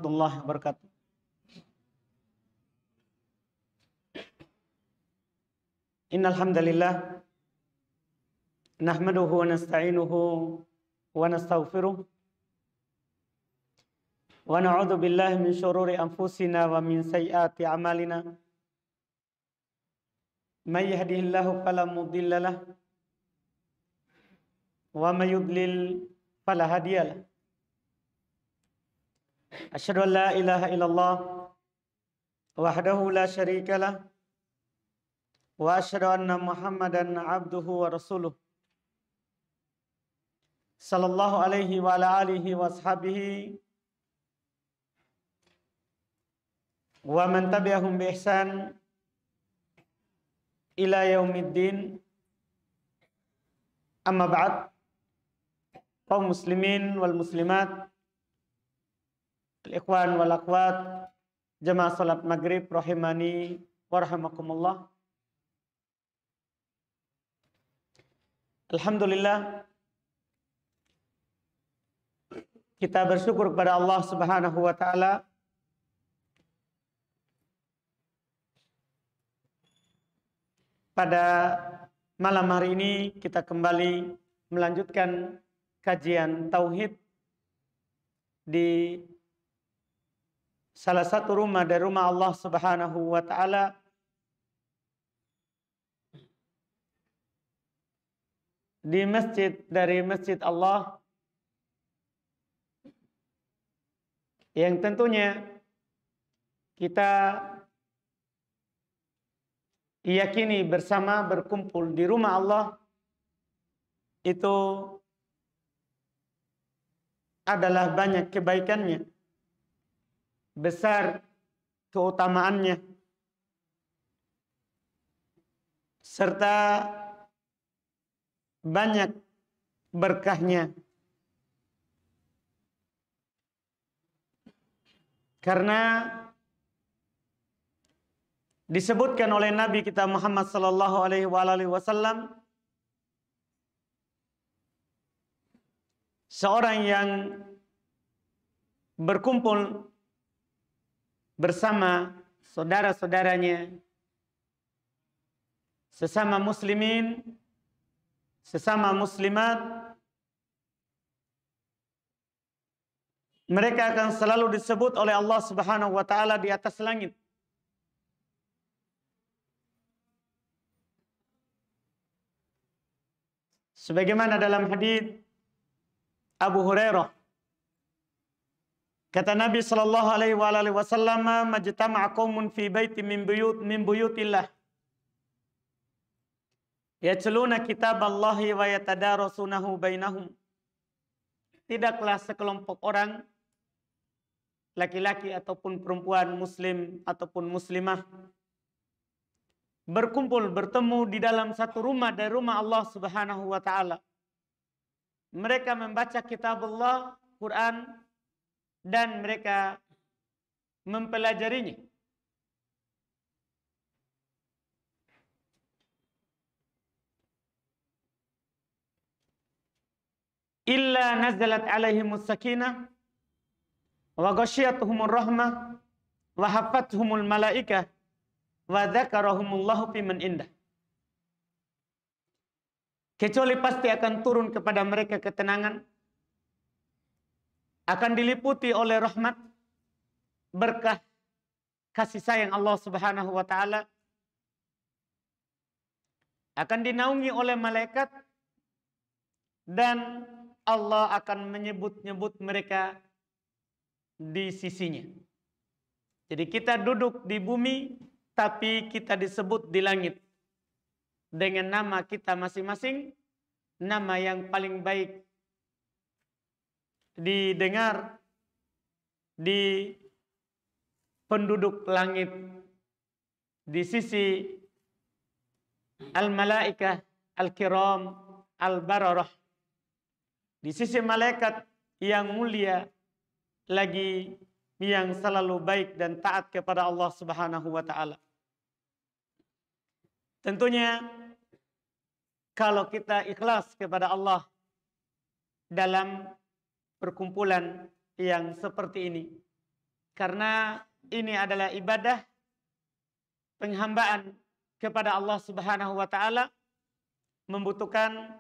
warahmatullahi wabarakatuh. Innal hamdalillah nahmaduhu wa nasta'inuhu wa nastaghfiruh wa na'udzu billahi min syururi anfusina wa min sayyiati a'malina. May yahdihillahu fala mudilla lahu wa may yudlil fala hadiyalah. Asyhadu an la ilaha illallah wahdahu la syarika lah wa asyhadu anna Muhammadan abduhu wa rasuluh sallallahu alaihi wa ala alihi wa ashabihi wa man tabi'ahum bi ihsan ila yaumiddin. Amma ba'd. Kaum muslimin wal muslimat, al-ikhwan wal akhwat, jamaah salat maghrib rahimani wa rahimakumullah. Alhamdulillah, kita bersyukur kepada Allah Subhanahu wa taala pada malam hari ini kita kembali melanjutkan kajian tauhid di salah satu rumah dari rumah Allah Subhanahu wa taala di masjid dari masjid Allah yang tentunya kita yakini bersama berkumpul di rumah Allah itu adalah banyak kebaikannya, besar keutamaannya, serta banyak berkahnya. Karena disebutkan oleh Nabi kita Muhammad sallallahu alaihi wasallam, seorang yang berkumpul bersama saudara-saudaranya, sesama muslimin, sesama muslimat, mereka akan selalu disebut oleh Allah Subhanahu wa taala di atas langit. Sebagaimana dalam hadis Abu Hurairah, kata Nabi sallallahu alaihi wasallam, majtama'a qaumun fi baitin min buyutillah yatluna kitaballahi wa yatadarasunahu bainahum. Tidaklah sekelompok orang, laki-laki ataupun perempuan, muslim ataupun muslimah, berkumpul bertemu di dalam satu rumah dari rumah Allah Subhanahu wa taala. Mereka membaca kitab Allah, Quran, dan mereka mempelajarinya. Illa nazalat alaihimus sakinah wa ghasyiyatuhumur rahmah wa hafathumul malaikah wa dzakarahumullahu fiman indah. Kecuali pasti akan turun kepada mereka ketenangan, akan diliputi oleh rahmat, berkah, kasih sayang Allah Subhanahu wa taala, akan dinaungi oleh malaikat, dan Allah akan menyebut-nyebut mereka di sisinya. Jadi kita duduk di bumi, tapi kita disebut di langit dengan nama kita masing-masing, nama yang paling baik didengar di penduduk langit di sisi al-malaikah al-kiram al-bararah, di sisi malaikat yang mulia lagi, yang selalu baik dan taat kepada Allah Subhanahu wa taala. Tentunya kalau kita ikhlas kepada Allah dalam perkumpulan yang seperti ini, Karena ini adalah ibadah penghambaan kepada Allah Subhanahu wa taala, membutuhkan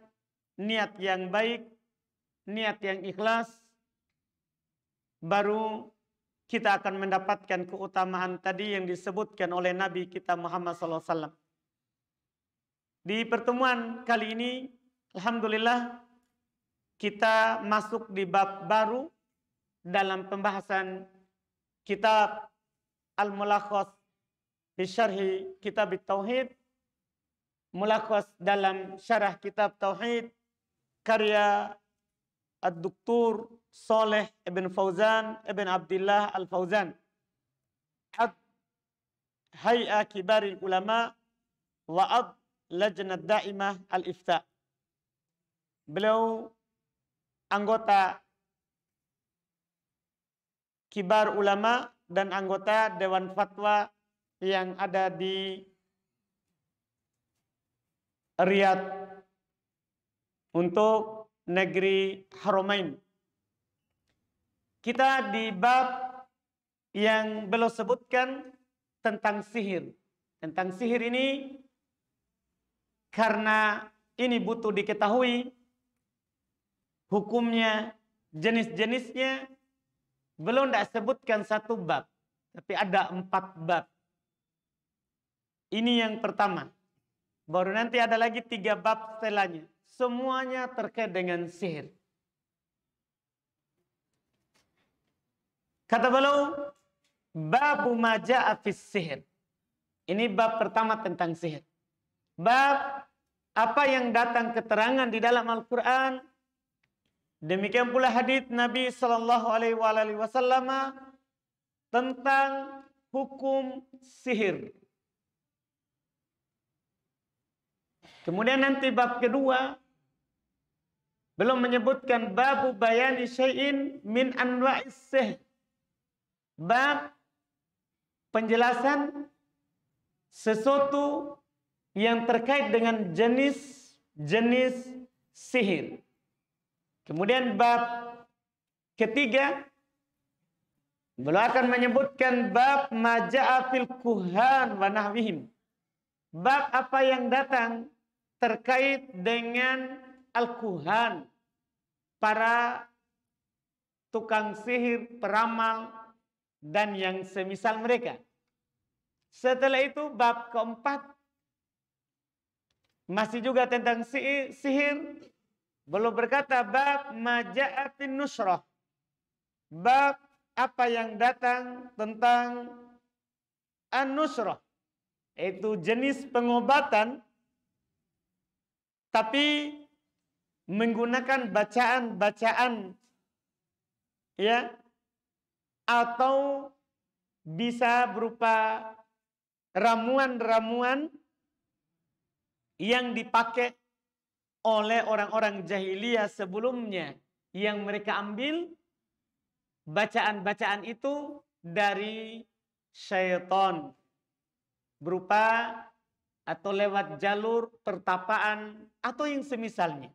niat yang baik, niat yang ikhlas, baru kita akan mendapatkan keutamaan tadi yang disebutkan oleh Nabi kita Muhammad SAW. Di pertemuan kali ini, alhamdulillah, kita masuk di bab baru dalam pembahasan kitab Al-Mulakhas fi Syarhi Kitab Tauhid, mulakhas dalam syarah kitab Tauhid karya Ad-Doktor Saleh Ibn Fauzan Ibn Abdullah Al-Fauzan, Hay'a Kibaril Ulama wa Lajnah Daimah Al-Ifta. Beliau anggota kibar ulama dan anggota Dewan Fatwa yang ada di Riyadh untuk negeri Haramain. Kita di bab yang beliau sebutkan tentang sihir. Tentang sihir ini, karena ini butuh diketahui hukumnya, jenis-jenisnya, belum tidak sebutkan satu bab, tapi ada 4 bab. Ini yang pertama. Baru nanti ada lagi 3 bab setelahnya. Semuanya terkait dengan sihir. Kata beliau, babu ma ja'a fis sihir. Ini bab pertama tentang sihir. Bab apa yang datang keterangan di dalam Al-Quran. Demikian pula hadits Nabi Sallallahu Alaihi Wasallam tentang hukum sihir. Kemudian nanti bab kedua belum menyebutkan babu bayani syai'in min anwa'is sihir. Bab penjelasan sesuatu yang terkait dengan jenis-jenis sihir. Kemudian bab ketiga beliau akan menyebutkan bab maja'a fil kuhan wa nahwihim. Bab apa yang datang terkait dengan al-kuhan, para tukang sihir, peramal, dan yang semisal mereka. Setelah itu bab keempat masih juga tentang sihir. Belum berkata bab maja'a fin nusrah. Bab apa yang datang tentang an-nusrah, yaitu jenis pengobatan tapi menggunakan bacaan-bacaan, ya, atau bisa berupa ramuan-ramuan yang dipakai oleh orang-orang jahiliyah sebelumnya, yang mereka ambil bacaan-bacaan itu dari syaitan berupa atau lewat jalur pertapaan atau yang semisalnya.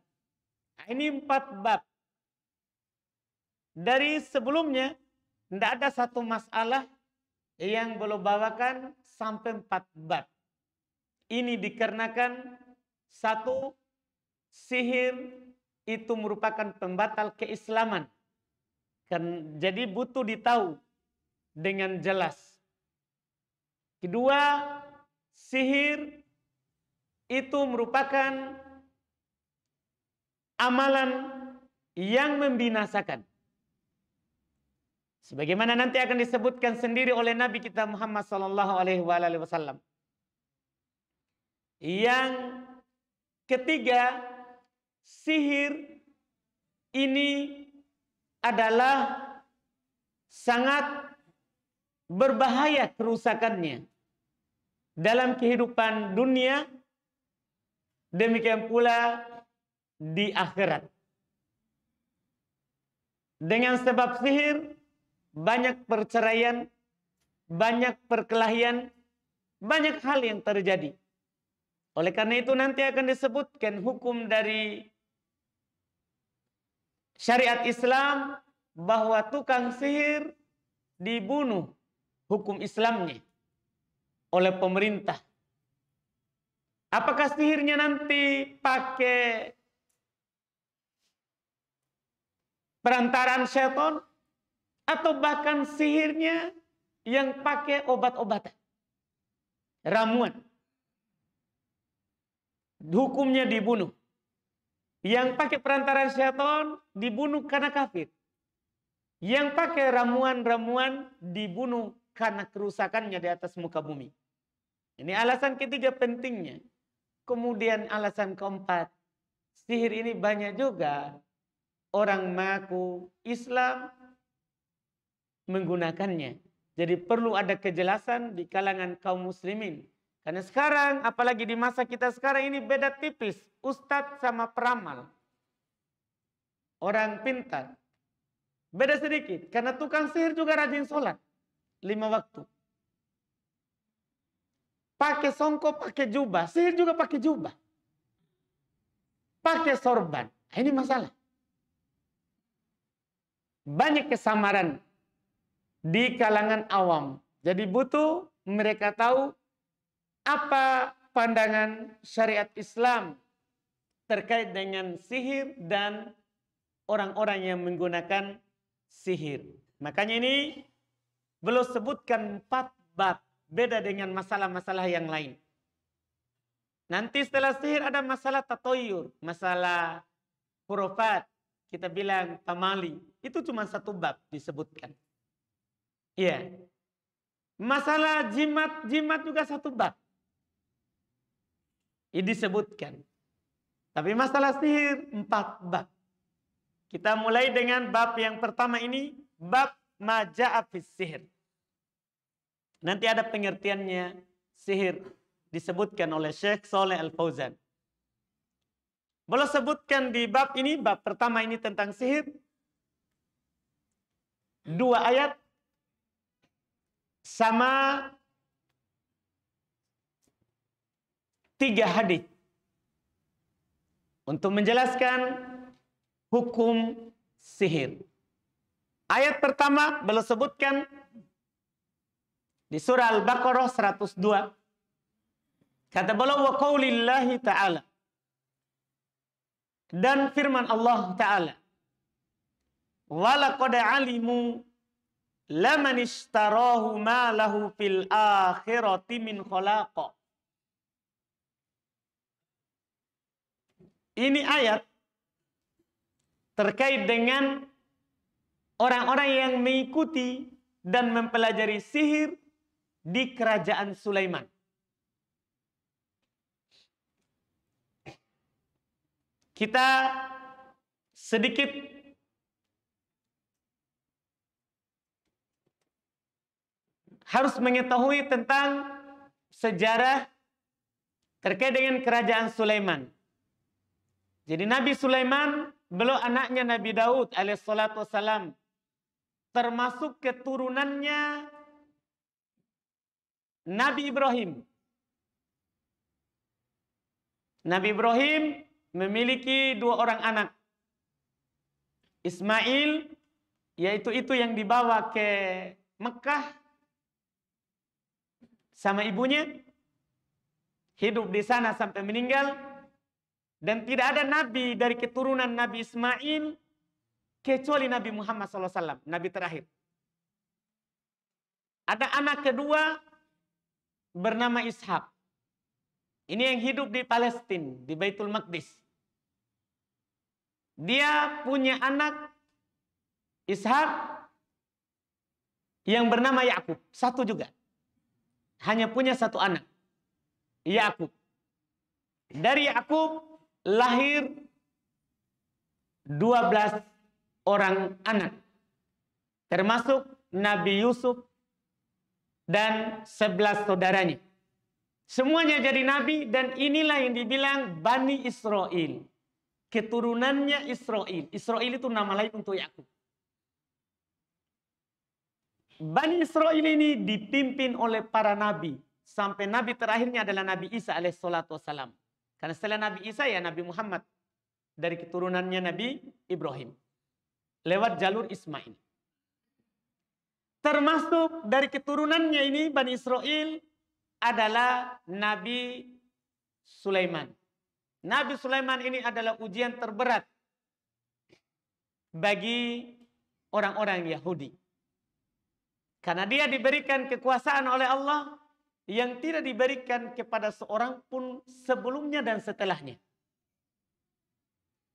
Nah, ini 4 bab. Dari sebelumnya tidak ada satu masalah yang belum bawakan sampai 4 bab. Ini dikarenakan satu, sihir itu merupakan pembatal keislaman. Jadi butuh ditahu dengan jelas. Kedua, sihir itu merupakan amalan yang membinasakan. Sebagaimana nanti akan disebutkan sendiri oleh Nabi kita Muhammad sallallahu alaihi wasallam. Yang ketiga, sihir ini adalah sangat berbahaya kerusakannya dalam kehidupan dunia, demikian pula di akhirat. Dengan sebab sihir, banyak perceraian, banyak perkelahian, banyak hal yang terjadi. Oleh karena itu nanti akan disebutkan hukum dari syariat Islam bahwa tukang sihir dibunuh hukum Islamnya oleh pemerintah. Apakah sihirnya nanti pakai perantaraan syaitan atau bahkan sihirnya yang pakai obat-obatan, ramuan? Hukumnya dibunuh. Yang pakai perantaraan syaitan dibunuh karena kafir. Yang pakai ramuan-ramuan dibunuh karena kerusakannya di atas muka bumi. Ini alasan ketiga pentingnya. Kemudian alasan keempat, sihir ini banyak juga orang mengaku Islam menggunakannya. Jadi perlu ada kejelasan di kalangan kaum muslimin. Karena sekarang, apalagi di masa kita sekarang ini beda tipis. Ustadz sama peramal. Orang pintar. Beda sedikit. Karena tukang sihir juga rajin sholat 5 waktu. Pakai songkok, pakai jubah. Sihir juga pakai jubah. Pakai sorban. Ini masalah. Banyak kesamaran di kalangan awam. Jadi butuh mereka tahu apa pandangan syariat Islam terkait dengan sihir dan orang-orang yang menggunakan sihir. Makanya ini belum sebutkan 4 bab, beda dengan masalah-masalah yang lain. Nanti setelah sihir ada masalah tatoyur, masalah hurufat, kita bilang tamali. Itu cuma 1 bab disebutkan. Iya. Masalah jimat juga 1 bab. Ini disebutkan. Tapi masalah sihir 4 bab. Kita mulai dengan bab yang pertama ini, bab maja'a fis sihir. Nanti ada pengertiannya sihir disebutkan oleh Syekh Shalih Al-Fauzan. Boleh sebutkan di bab ini, bab pertama ini tentang sihir. 2 ayat sama 3 hadis untuk menjelaskan hukum sihir. Ayat pertama belum sebutkan di surah Al-Baqarah 102. Kata beliau wa qaulillahi ta'ala. Dan firman Allah Ta'ala. Wa laqad alimu laman ishtarahu ma lahu fil akhirati min khalaqa. Ini ayat terkait dengan orang-orang yang mengikuti dan mempelajari sihir di kerajaan Sulaiman. Kita sedikit harus mengetahui tentang sejarah terkait dengan kerajaan Sulaiman. Jadi Nabi Sulaiman beliau anaknya Nabi Daud alaihissalatu wassalam, termasuk keturunannya Nabi Ibrahim. Nabi Ibrahim memiliki 2 orang anak. Ismail, yaitu itu yang dibawa ke Mekah sama ibunya, hidup di sana sampai meninggal. Dan tidak ada nabi dari keturunan Nabi Ismail kecuali Nabi Muhammad SAW, nabi terakhir. Ada anak kedua bernama Ishak. Ini yang hidup di Palestina, di Baitul Maqdis. Dia punya anak Ishak yang bernama Yakub, 1 juga. Hanya punya 1 anak, Yakub. Dari Yakub lahir 12 orang anak, termasuk Nabi Yusuf dan 11 saudaranya. Semuanya jadi nabi, dan inilah yang dibilang Bani Israel. Keturunannya Israel. Israel itu nama lain untuk Yakub. Bani Israel ini dipimpin oleh para nabi. Sampai nabi terakhirnya adalah Nabi Isa alaihissalatu wassalam. Karena setelah Nabi Isa ya Nabi Muhammad. Dari keturunannya Nabi Ibrahim. Lewat jalur Ismail. Termasuk dari keturunannya ini Bani Israel adalah Nabi Sulaiman. Nabi Sulaiman ini adalah ujian terberat bagi orang-orang Yahudi. Karena dia diberikan kekuasaan oleh Allah yang tidak diberikan kepada seorang pun sebelumnya dan setelahnya.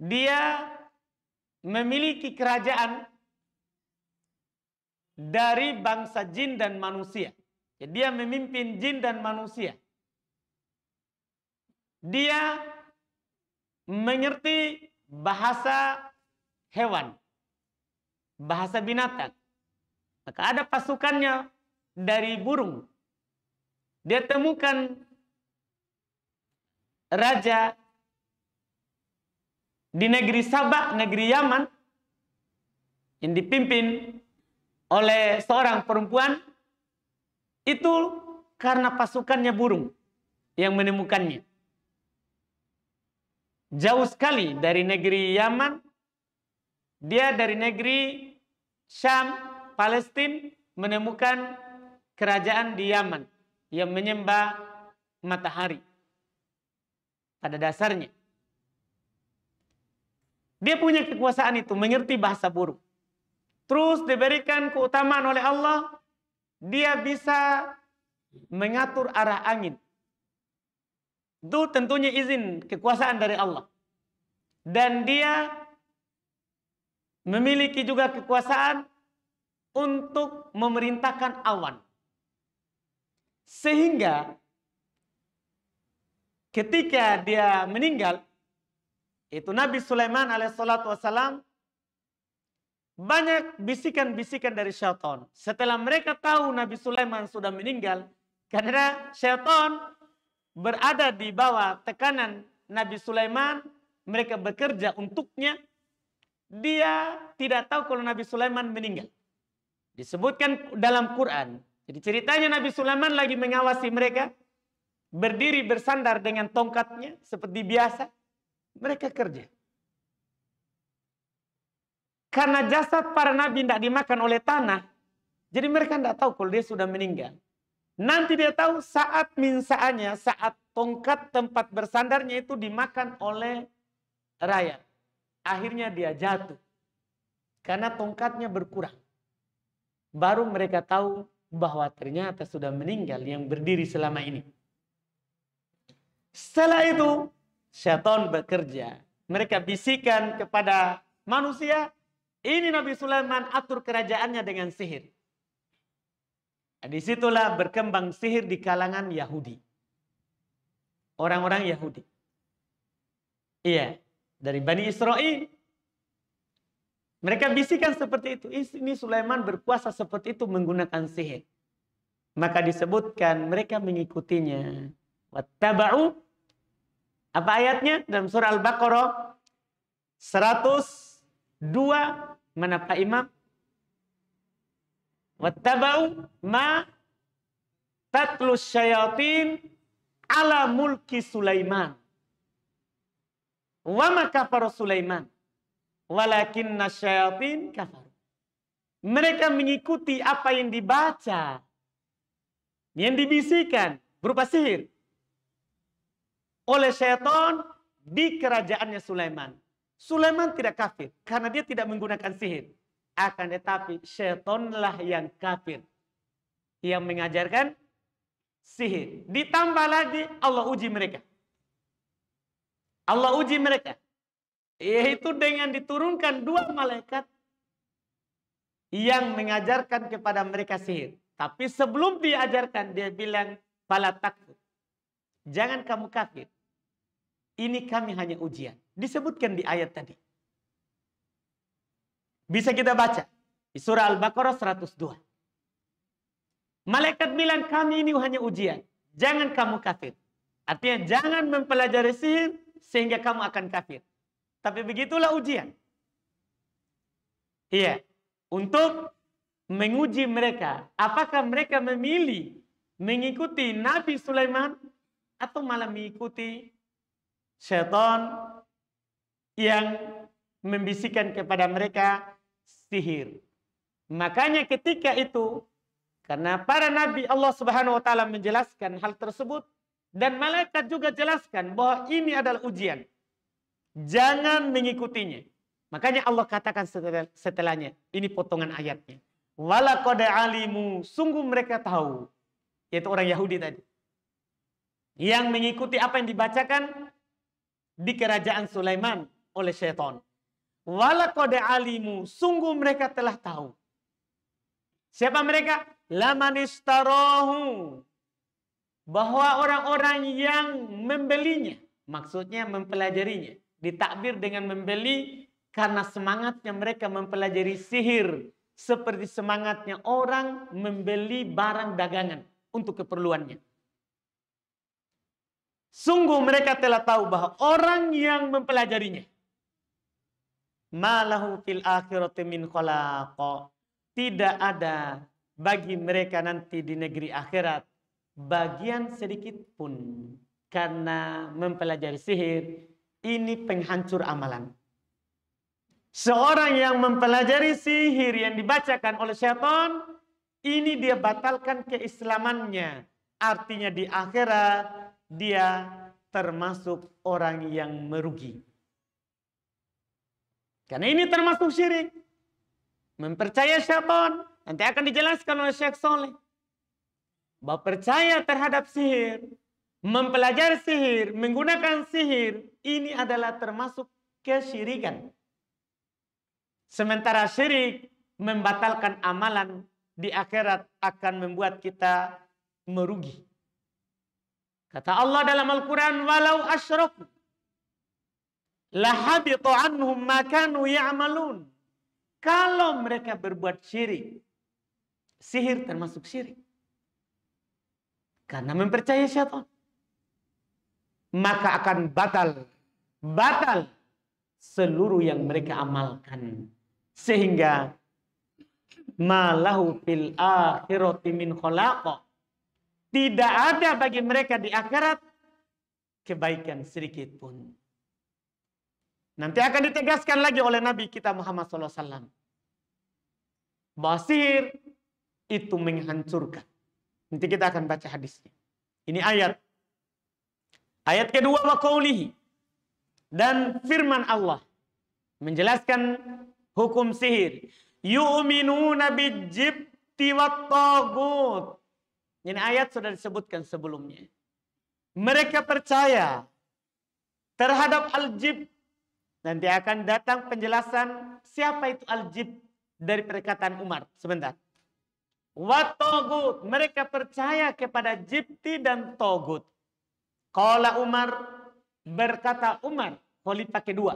Dia memiliki kerajaan dari bangsa jin dan manusia. Jadi dia memimpin jin dan manusia. Dia mengerti bahasa hewan, bahasa binatang. Maka ada pasukannya dari burung. Dia temukan raja di negeri Sabah, negeri Yaman, yang dipimpin oleh seorang perempuan, itu karena pasukannya burung yang menemukannya. Jauh sekali dari negeri Yaman, dia dari negeri Syam, Palestina, menemukan kerajaan di Yaman yang menyembah matahari pada dasarnya. Dia punya kekuasaan itu, mengerti bahasa burung. Terus diberikan keutamaan oleh Allah, dia bisa mengatur arah angin. Itu tentunya izin kekuasaan dari Allah. Dan dia memiliki juga kekuasaan untuk memerintahkan awan. Sehingga ketika dia meninggal, itu Nabi Sulaiman alaihissalatu wassalam, banyak bisikan-bisikan dari syaitan. Setelah mereka tahu Nabi Sulaiman sudah meninggal, karena syaitan berada di bawah tekanan Nabi Sulaiman, mereka bekerja untuknya, dia tidak tahu kalau Nabi Sulaiman meninggal. Disebutkan dalam Quran. Jadi ceritanya Nabi Sulaiman lagi mengawasi mereka, berdiri bersandar dengan tongkatnya seperti biasa, mereka kerja. Karena jasad para nabi tidak dimakan oleh tanah, jadi mereka tidak tahu kalau dia sudah meninggal. Nanti dia tahu saat minsaannya, saat tongkat tempat bersandarnya itu dimakan oleh rakyat. Akhirnya dia jatuh. Karena tongkatnya berkurang. Baru mereka tahu bahwa ternyata sudah meninggal yang berdiri selama ini. Setelah itu, syaitan bekerja. Mereka bisikan kepada manusia, ini Nabi Sulaiman atur kerajaannya dengan sihir. Disitulah berkembang sihir di kalangan Yahudi. Orang-orang Yahudi. Iya, dari Bani Israel. Mereka bisikan seperti itu. Ini Sulaiman berkuasa seperti itu menggunakan sihir. Maka disebutkan mereka mengikutinya. Wattaba'u. Apa ayatnya? Dalam surah Al-Baqarah 102. Mana Pak Imam? Wattaba'u ma tatlu syayatin ala mulki Sulaiman. Wa ma kafara Sulaiman. Walakinna syayatin kafar. Mereka mengikuti apa yang dibaca, yang dibisikkan berupa sihir oleh syaitan di kerajaannya Sulaiman. Sulaiman tidak kafir karena dia tidak menggunakan sihir. Akan tetapi syaitanlah yang kafir, yang mengajarkan sihir. Ditambah lagi Allah uji mereka. Allah uji mereka. Yaitu dengan diturunkan 2 malaikat yang mengajarkan kepada mereka sihir. Tapi sebelum diajarkan dia bilang, fala takfur. Jangan kamu kafir. Ini kami hanya ujian. Disebutkan di ayat tadi. Bisa kita baca di surah Al-Baqarah 102. Malaikat bilang kami ini hanya ujian. Jangan kamu kafir. Artinya jangan mempelajari sihir sehingga kamu akan kafir. Tapi begitulah ujian. Iya. Untuk menguji mereka. Apakah mereka memilih mengikuti Nabi Sulaiman atau malah mengikuti syaitan yang membisikkan kepada mereka sihir. Makanya ketika itu, karena para nabi Allah Subhanahu wa taala menjelaskan hal tersebut dan malaikat juga jelaskan bahwa ini adalah ujian. Jangan mengikutinya. Makanya Allah katakan setelahnya, ini potongan ayatnya. Walaqad alimu, sungguh mereka tahu, yaitu orang Yahudi tadi, yang mengikuti apa yang dibacakan di kerajaan Sulaiman oleh syaitan. Walaqad alimu, sungguh mereka telah tahu. Siapa mereka? Lamanistarahu, bahwa orang-orang yang membelinya, maksudnya mempelajarinya, ditakbir dengan membeli karena semangatnya mereka mempelajari sihir seperti semangatnya orang membeli barang dagangan untuk keperluannya. Sungguh mereka telah tahu bahwa orang yang mempelajarinya, malahu fil akhirati min khalaq, tidak ada bagi mereka nanti di negeri akhirat bagian sedikit pun, karena mempelajari sihir ini penghancur amalan. Seorang yang mempelajari sihir yang dibacakan oleh syaitan, ini dia batalkan keislamannya. Artinya di akhirat dia termasuk orang yang merugi. Karena ini termasuk syirik. Mempercayai syaitan. Nanti akan dijelaskan oleh Syekh Soleh. Bahwa percaya terhadap sihir, mempelajari sihir, menggunakan sihir, ini adalah termasuk kesyirikan. Sementara syirik membatalkan amalan di akhirat akan membuat kita merugi. Kata Allah dalam Al-Quran, walau asyraku lahabita anhum ma kanu ya'malun. Kalau mereka berbuat syirik, sihir termasuk syirik, karena mempercayai syaitan, maka akan batal seluruh yang mereka amalkan. Sehingga malahu fil akhirati min khalaq, tidak ada bagi mereka di akhirat kebaikan sedikit pun. Nanti akan ditegaskan lagi oleh Nabi kita Muhammad SAW bahwa sihir itu menghancurkan. Nanti kita akan baca hadisnya. Ini ayat kedua, wa qaulihi, dan firman Allah menjelaskan hukum sihir. Yu'minuna bijibti wat tagut. Ini ayat sudah disebutkan sebelumnya. Mereka percaya terhadap al-jibt. Nanti akan datang penjelasan siapa itu al-jibt dari perkataan Umar. Sebentar. Wat tagut. Mereka percaya kepada jibti dan tagut. Qala Umar, berkata Umar, khalifah kedua,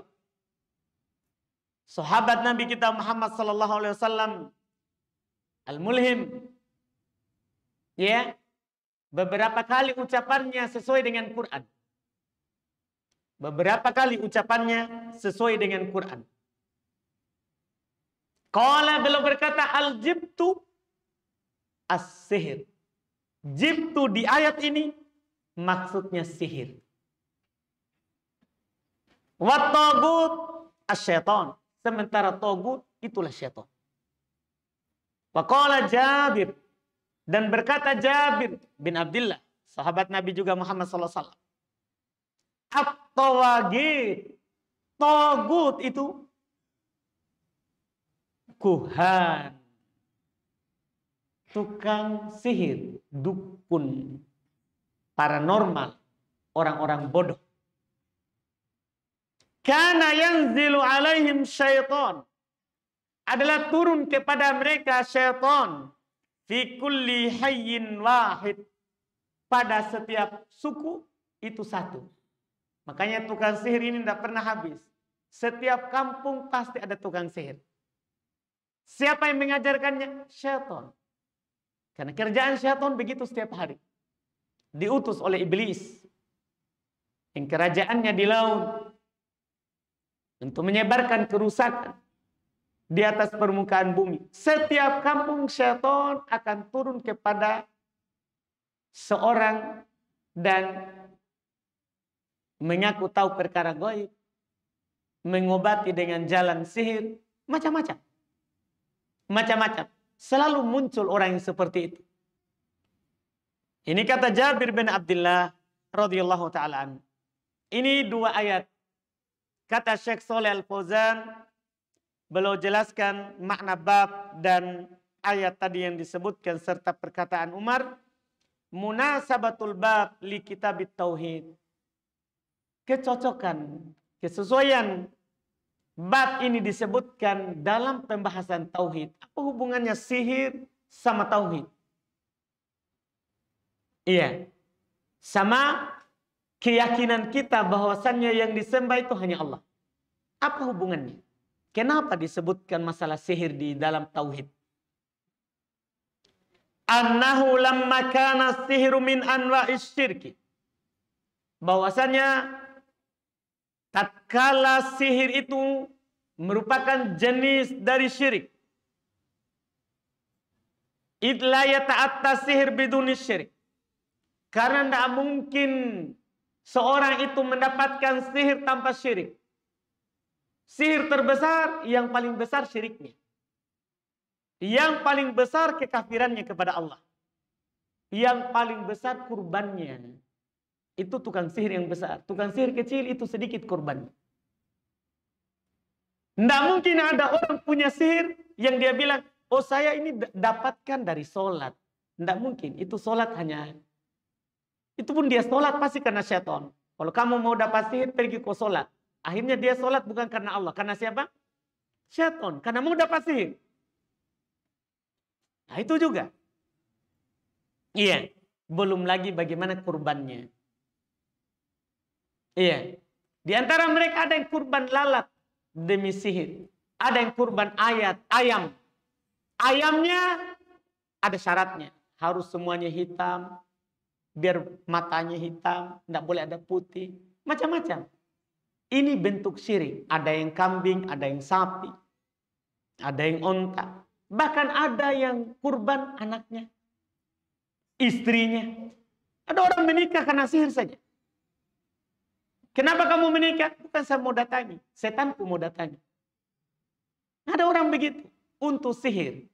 sahabat Nabi kita Muhammad sallallahu alaihi wasallam, al-mulhim, ya, beberapa kali ucapannya sesuai dengan Quran. Beberapa kali ucapannya sesuai dengan Quran. Qala, beliau berkata, al-jibtu as-sihir. Jibtu di ayat ini maksudnya sihir. Wat tagut as-syaitan. Sementara tagut itulah syaitan. Faqala Jabir, dan berkata Jabir bin Abdullah, sahabat Nabi juga Muhammad sallallahu alaihi wasallam, at-tawagit, tagut itu kuhan, tukang sihir, dukun, paranormal, orang-orang bodoh. Kana yanzilu alaihim syaitan, adalah turun kepada mereka syaitan, fi kulli hayyin wahid, pada setiap suku itu satu. Makanya tukang sihir ini tidak pernah habis. Setiap kampung pasti ada tukang sihir. Siapa yang mengajarkannya? Syaitan. Karena kerjaan syaitan begitu setiap hari. Diutus oleh iblis yang kerajaannya di laut untuk menyebarkan kerusakan di atas permukaan bumi. Setiap kampung syaitan akan turun kepada seorang dan mengaku tahu perkara gaib, mengobati dengan jalan sihir, macam-macam. macam-macam. Selalu muncul orang yang seperti itu. Ini kata Jabir bin Abdullah radhiyallahu taala anhu. Ini 2 ayat. Kata Syekh Shalih Al-Fauzan, beliau jelaskan makna bab dan ayat tadi yang disebutkan serta perkataan Umar, munasabatul bab li kitabit tauhid. Kecocokan, kesesuaian bab ini disebutkan dalam pembahasan tauhid. Apa hubungannya sihir sama tauhid? Iya. Sama keyakinan kita bahwasannya yang disembah itu hanya Allah. Apa hubungannya? Kenapa disebutkan masalah sihir di dalam tauhid? Annahu lamma kana sihru min anwa'is syirki. Bahwasanya tatkala sihir itu merupakan jenis dari syirik. Idla yata'atta sihir biduni syirik. Karena tidak mungkin seorang itu mendapatkan sihir tanpa syirik. Sihir terbesar, yang paling besar syiriknya. Yang paling besar kekafirannya kepada Allah. Yang paling besar kurbannya. Itu tukang sihir yang besar. Tukang sihir kecil itu sedikit kurbannya. Tidak mungkin ada orang punya sihir yang dia bilang, oh saya ini dapatkan dari sholat. Tidak mungkin. Itu sholat hanya. Itu pun dia sholat pasti karena syaitan. Kalau kamu mau dapat sihir, pergi ke sholat. Akhirnya dia sholat bukan karena Allah. Karena siapa? Syaitan. Karena mau dapat sihir. Nah itu juga. Iya. Belum lagi bagaimana kurbannya. Iya. Di antara mereka ada yang kurban lalat demi sihir. Ada yang kurban ayam. Ayamnya ada syaratnya. Harus semuanya hitam. Biar matanya hitam. Tidak boleh ada putih. Macam-macam. Ini bentuk syirik. Ada yang kambing, ada yang sapi. Ada yang onta. Bahkan ada yang kurban anaknya. Istrinya. Ada orang menikah karena sihir saja. Kenapa kamu menikah? Bukan saya mau datangi. Setanku mau datangi. Ada orang begitu. Untuk sihir.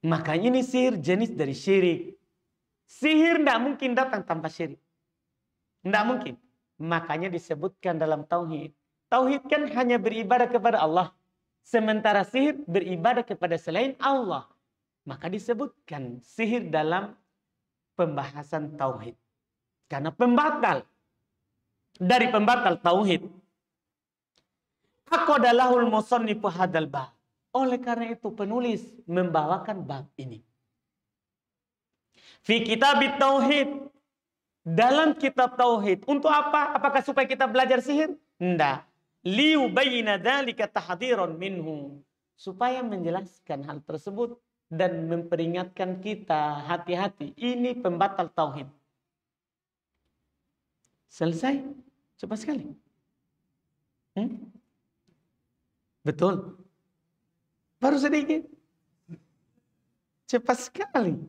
Makanya ini sihir jenis dari syirik. Sihir tidak mungkin datang tanpa syirik. Tidak mungkin. Makanya disebutkan dalam tauhid. Tauhid kan hanya beribadah kepada Allah. Sementara sihir beribadah kepada selain Allah. Maka disebutkan sihir dalam pembahasan tauhid. Karena pembatal. Dari pembatal tauhid. Aqadalahul musannifu hadal bab. Oleh karena itu penulis membawakan bab ini. Fi kitabit tauhid. Dalam kitab tauhid. Untuk apa? Apakah supaya kita belajar sihir? Tidak. Liyubayyina dzalika tahdhiran minhu. Supaya menjelaskan hal tersebut dan memperingatkan kita hati-hati. Ini pembatal tauhid. Selesai? Cepat sekali. Betul. Baru sedikit. Cepat sekali.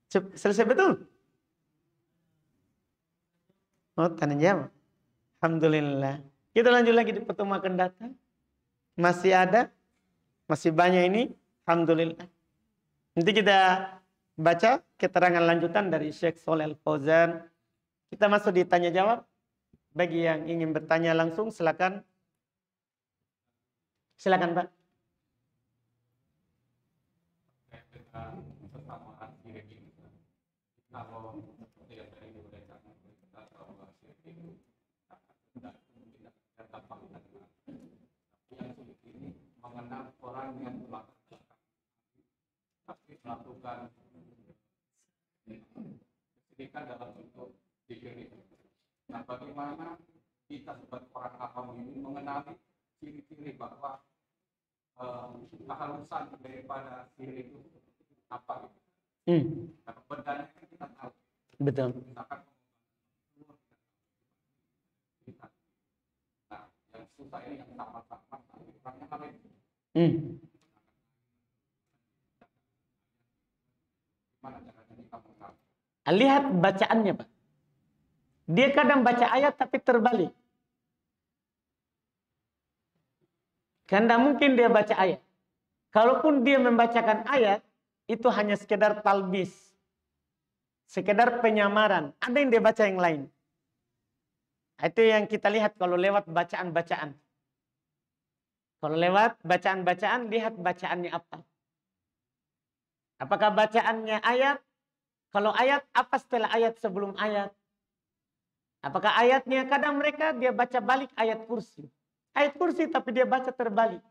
Selesai betul? Oh, tanya jawab. Alhamdulillah. Kita lanjut lagi di pertemuan akan datang. Masih ada. Masih banyak ini. Alhamdulillah. Nanti kita baca keterangan lanjutan dari Syekh Shalih Al-Fauzan. Kita masuk di tanya jawab. Bagi yang ingin bertanya langsung silakan. Silakan Pak. Mengenal orang yang melakukan kesyirikan dalam bentuk zikir. Nah, bagaimana kita sebagai orang awam ini mengenali ciri-ciri bahwa keharusan daripada sihir itu apa? Nah, benarnya kan kita tahu. Betul. Misalkan nah, yang susah ini yang sama-sama orangnya lain. Lihat bacaannya Pak. Dia kadang baca ayat tapi terbalik. Kan tidak mungkin dia baca ayat. Kalaupun dia membacakan ayat, itu hanya sekedar talbis. Sekedar penyamaran. Ada yang dia baca yang lain. Itu yang kita lihat kalau lewat bacaan-bacaan. Kalau lewat bacaan-bacaan, lihat bacaannya apa. Apakah bacaannya ayat? Kalau ayat, apa setelah ayat sebelum ayat? Apakah ayatnya? Kadang mereka dia baca balik ayat kursi. Ayat kursi tapi dia baca terbalik.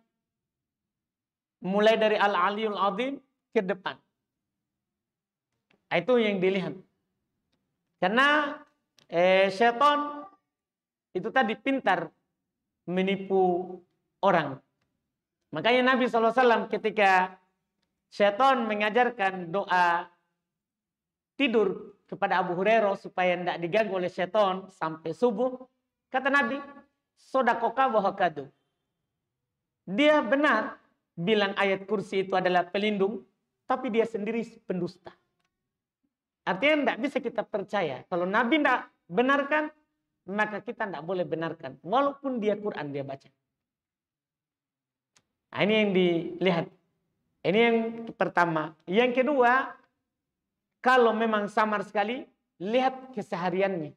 Mulai dari Al-Aliyul Azim ke depan. Itu yang dilihat. Karena syaitan itu tadi pintar menipu orang. Makanya Nabi SAW ketika syaitan mengajarkan doa tidur kepada Abu Hurairah supaya tidak diganggu oleh syaitan sampai subuh, kata Nabi, sodakoka wahakadu. Dia benar bilang ayat kursi itu adalah pelindung, tapi dia sendiri pendusta. Artinya tidak bisa kita percaya. Kalau Nabi tidak benarkan, maka kita tidak boleh benarkan. Walaupun dia Quran dia baca. Nah, ini yang dilihat. Ini yang pertama. Yang kedua, kalau memang samar sekali, lihat kesehariannya.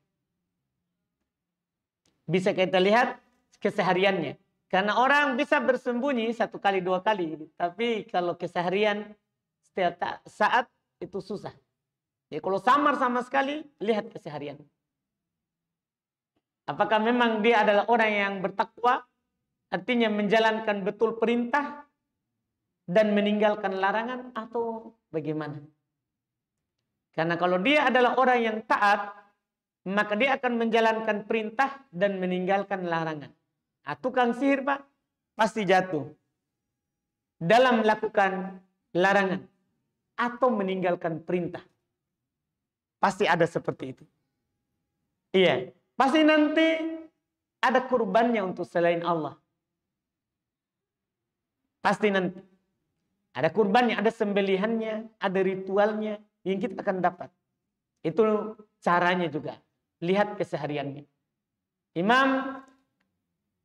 Bisa kita lihat kesehariannya. Karena orang bisa bersembunyi 1 kali 2 kali. Tapi kalau keseharian setiap saat itu susah. Jadi kalau samar sama sekali, lihat keseharian. Apakah memang dia adalah orang yang bertakwa? Artinya menjalankan betul perintah dan meninggalkan larangan atau bagaimana? Karena kalau dia adalah orang yang taat, maka dia akan menjalankan perintah dan meninggalkan larangan. Tukang sihir Pak, pasti jatuh dalam melakukan larangan atau meninggalkan perintah. Pasti ada seperti itu. Iya, pasti nanti ada kurbannya untuk selain Allah. Pasti nanti ada kurbannya, ada sembelihannya, ada ritualnya yang kita akan dapat. Itu caranya juga. Lihat kesehariannya. Imam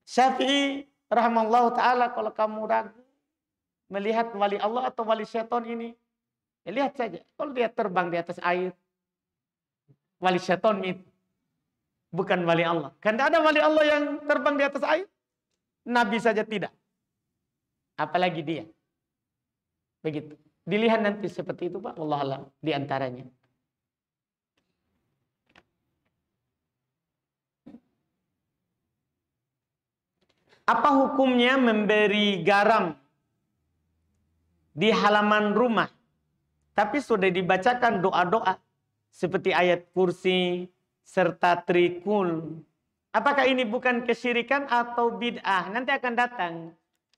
Syafi'i rahimahullah ta'ala, kalau kamu ragu melihat wali Allah atau wali syaitan ini, ya lihat saja. Kalau dia terbang di atas air, wali syaitan itu bukan wali Allah. Karena ada wali Allah yang terbang di atas air, Nabi saja tidak. Apalagi dia. Begitu. Dilihat nanti seperti itu Pak. Wallahu a'lam di antaranya. Apa hukumnya memberi garam di halaman rumah, tapi sudah dibacakan doa-doa seperti ayat kursi serta trikul? Apakah ini bukan kesyirikan atau bid'ah? Nanti akan datang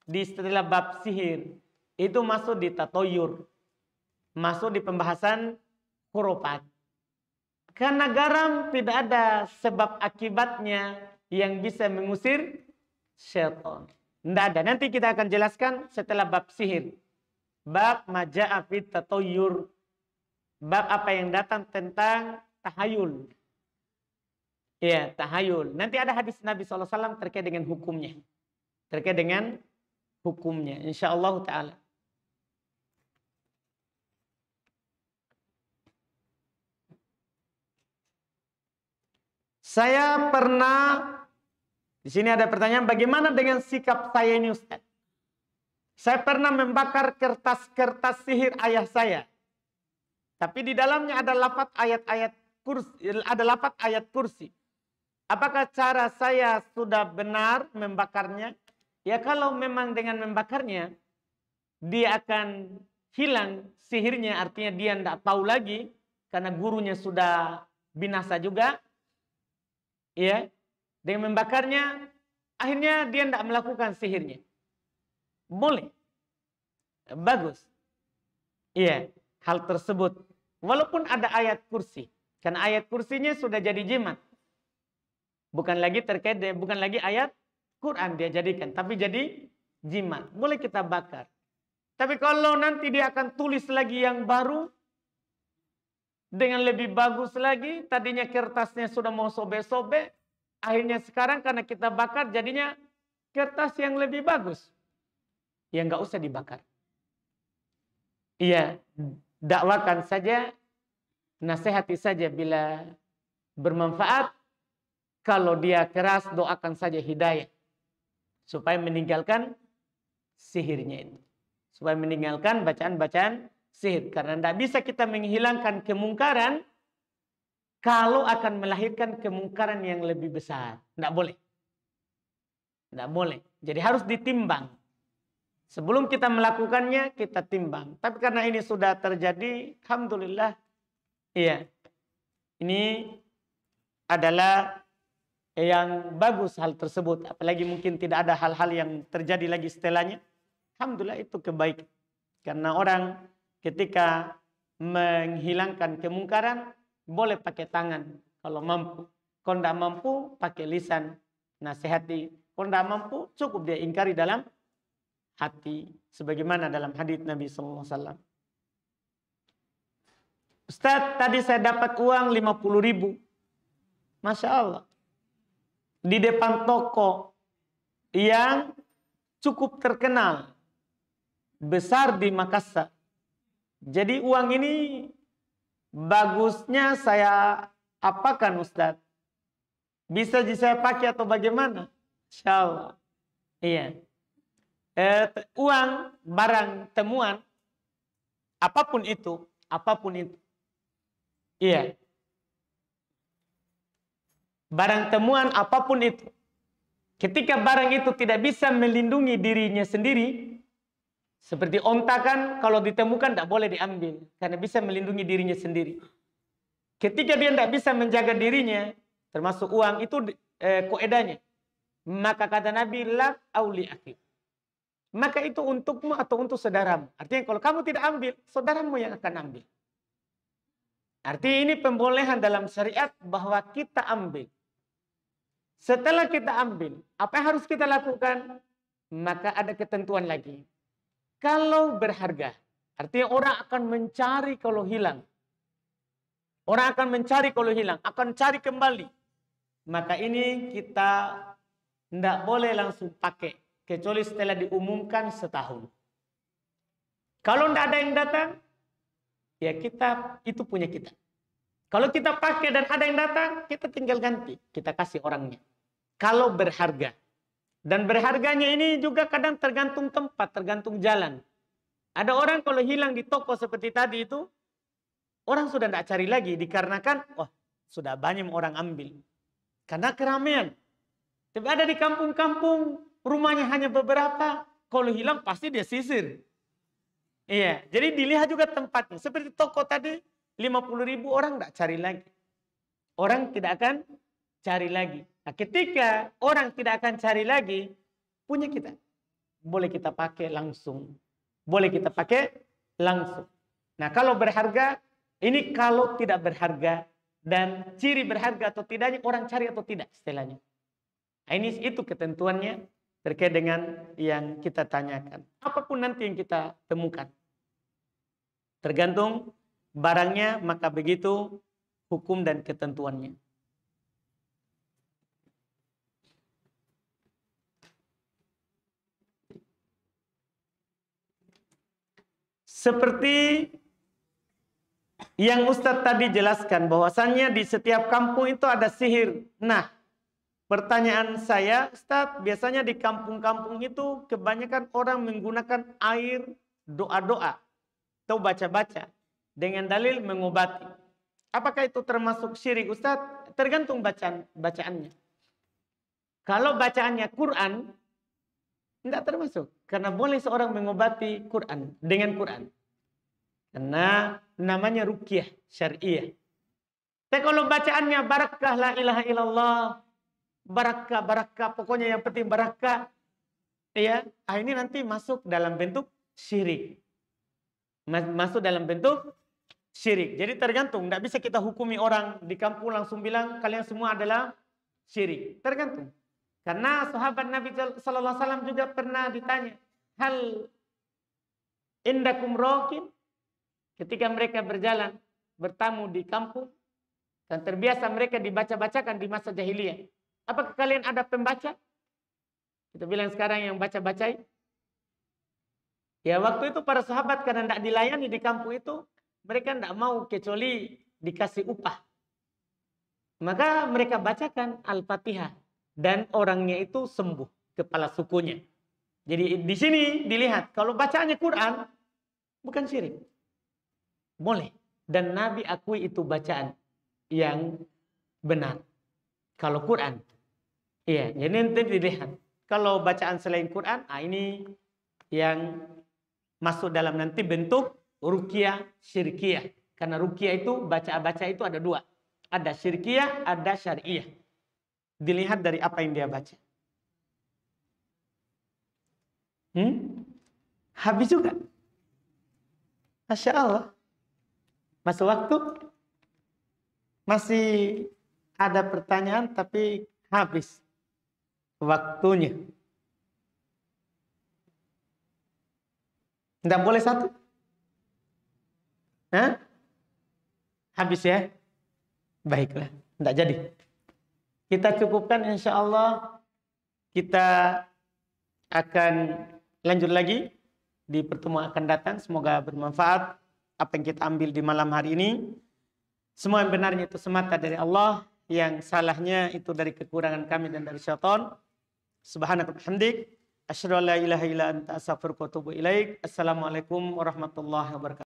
di setelah bab sihir. Itu masuk di tatoyur. Masuk di pembahasan khurafat. Karena garam tidak ada sebab akibatnya yang bisa mengusir syaitan. Tidak ada. Nanti kita akan jelaskan setelah bab sihir. Bab maja'a fit tatoyur. Bab apa yang datang tentang tahayul. Ya, tahayul. Nanti ada hadis Nabi SAW terkait dengan hukumnya. Terkait dengan hukumnya. InsyaAllah ta'ala. Saya pernah, di sini ada pertanyaan, bagaimana dengan sikap saya ini Ustaz? Saya pernah membakar kertas-kertas sihir ayah saya. Tapi di dalamnya ada lafaz ayat-ayat kursi, ada lafaz ayat kursi. Apakah cara saya sudah benar membakarnya? Ya kalau memang dengan membakarnya, dia akan hilang sihirnya, artinya dia tidak tahu lagi, karena gurunya sudah binasa juga. Ya, dengan membakarnya, akhirnya dia tidak melakukan sihirnya. Boleh. Bagus. Iya, hal tersebut. Walaupun ada ayat kursi. Karena ayat kursinya sudah jadi jimat. Bukan lagi bukan lagi ayat Quran dia jadikan. Tapi jadi jimat. Boleh kita bakar. Tapi kalau nanti dia akan tulis lagi yang baru. Dengan lebih bagus lagi. Tadinya kertasnya sudah mau sobek-sobek. Akhirnya sekarang karena kita bakar jadinya kertas yang lebih bagus. ya nggak usah dibakar. Iya, dakwakan saja, nasihati saja bila bermanfaat. Kalau dia keras, doakan saja hidayah. Supaya meninggalkan sihirnya itu. Supaya meninggalkan bacaan-bacaan sihir. Karena tidak bisa kita menghilangkan kemungkaran kalau akan melahirkan kemungkaran yang lebih besar. Tidak boleh. Tidak boleh. Jadi harus ditimbang. Sebelum kita melakukannya, kita timbang. Tapi karena ini sudah terjadi, alhamdulillah. Iya. Ini adalah yang bagus hal tersebut. Apalagi mungkin tidak ada hal-hal yang terjadi lagi setelahnya. Alhamdulillah itu kebaikan. Karena orang ketika menghilangkan kemungkaran, boleh pakai tangan kalau mampu. Kalau tidak mampu, pakai lisan. Nasihati. Kalau tidak mampu, cukup dia ingkari dalam hati. Sebagaimana dalam hadits Nabi SAW. Ustaz, tadi saya dapat uang 50.000. Masya Allah. Di depan toko yang cukup terkenal. Besar di Makassar. Jadi uang ini bagusnya saya apakan Ustaz? Bisa saya pakai atau bagaimana? Insya Allah. Iya. Uang, barang, temuan, apapun itu. Iya. Barang temuan apapun itu. Ketika barang itu tidak bisa melindungi dirinya sendiri. Seperti onta kan kalau ditemukan tidak boleh diambil. Karena bisa melindungi dirinya sendiri. Ketika dia tidak bisa menjaga dirinya. Termasuk uang itu koedanya. Maka kata Nabi, lak auli akhi. Maka itu untukmu atau untuk saudaramu. Artinya kalau kamu tidak ambil, saudaramu yang akan ambil. Artinya ini pembolehan dalam syariat bahwa kita ambil. Setelah kita ambil, apa yang harus kita lakukan? Maka ada ketentuan lagi. Kalau berharga, artinya orang akan mencari kalau hilang. Orang akan mencari kalau hilang, akan cari kembali. Maka ini kita tidak boleh langsung pakai. Kecuali setelah diumumkan setahun. Kalau tidak ada yang datang, ya kita, itu punya kita. Kalau kita pakai dan ada yang datang, kita tinggal ganti. Kita kasih orangnya. Kalau berharga. Dan berharganya ini juga kadang tergantung tempat, tergantung jalan. Ada orang kalau hilang di toko seperti tadi itu, orang sudah tidak cari lagi. Dikarenakan, sudah banyak orang ambil. Karena keramaian. Tapi ada di kampung-kampung, rumahnya hanya beberapa. Kalau hilang pasti dia sisir. Iya, jadi dilihat juga tempatnya. Seperti toko tadi, 50.000 orang tidak cari lagi. Orang tidak akan cari lagi. Nah, ketika orang tidak akan cari lagi, punya kita. Boleh kita pakai langsung. Boleh kita pakai langsung. Nah, kalau berharga, ini kalau tidak berharga. Dan ciri berharga atau tidaknya, orang cari atau tidak setelahnya. Nah, ini itu ketentuannya terkait dengan yang kita tanyakan. Apapun nanti yang kita temukan. Tergantung barangnya, maka begitu hukum dan ketentuannya. Seperti yang Ustadz tadi jelaskan, bahwasannya di setiap kampung itu ada sihir. Nah, pertanyaan saya, Ustadz, biasanya di kampung-kampung itu kebanyakan orang menggunakan air doa-doa atau baca-baca dengan dalil mengobati. Apakah itu termasuk syirik, Ustadz? Tergantung bacaannya. Kalau bacaannya Quran, tidak termasuk. Karena boleh seorang mengobati Quran dengan Quran. Karena namanya ruqyah syariah. Tapi kalau bacaannya barakah la ilaha illallah, barakah, pokoknya yang penting barakah, ya, ini nanti masuk dalam bentuk syirik. Masuk dalam bentuk syirik. Jadi tergantung, tidak bisa kita hukumi orang di kampung langsung bilang kalian semua adalah syirik. Tergantung. Karena sahabat Nabi sallallahu alaihi wasallam juga pernah ditanya, hal indakum raqin? Ketika mereka berjalan, bertamu di kampung, dan terbiasa mereka dibaca-bacakan di masa jahiliyah. Apakah kalian ada pembaca? Kita bilang sekarang yang baca-bacai. Ya waktu itu para sahabat karena tidak dilayani di kampung itu, mereka tidak mau kecuali dikasih upah. Maka mereka bacakan Al-Fatihah dan orangnya itu sembuh, kepala sukunya. Jadi di sini dilihat kalau bacaannya Quran bukan syirik. Boleh. Dan Nabi akui itu bacaan yang benar. Kalau Quran. Iya, jadi nanti dilihat. Kalau bacaan selain Quran, ini yang masuk dalam nanti bentuk ruqyah syirkiyah. Karena ruqyah itu baca itu ada dua. Ada syirkiyah, ada syariah. Dilihat dari apa yang dia baca. Habis juga. Masya Allah. Masuk waktu. Masih ada pertanyaan tapi habis waktunya. Tidak boleh satu? Hah? Habis ya? Baiklah, tidak jadi. Kita cukupkan, insya Allah kita akan lanjut lagi di pertemuan akan datang. Semoga bermanfaat apa yang kita ambil di malam hari ini. Semua yang benarnya itu semata dari Allah, yang salahnya itu dari kekurangan kami dan dari syaitan. Subhanaka bihamdik, asyhadu an la ilaha illa anta, astaghfiruka wa atubu ilaik. Assalamualaikum warahmatullahi wabarakatuh.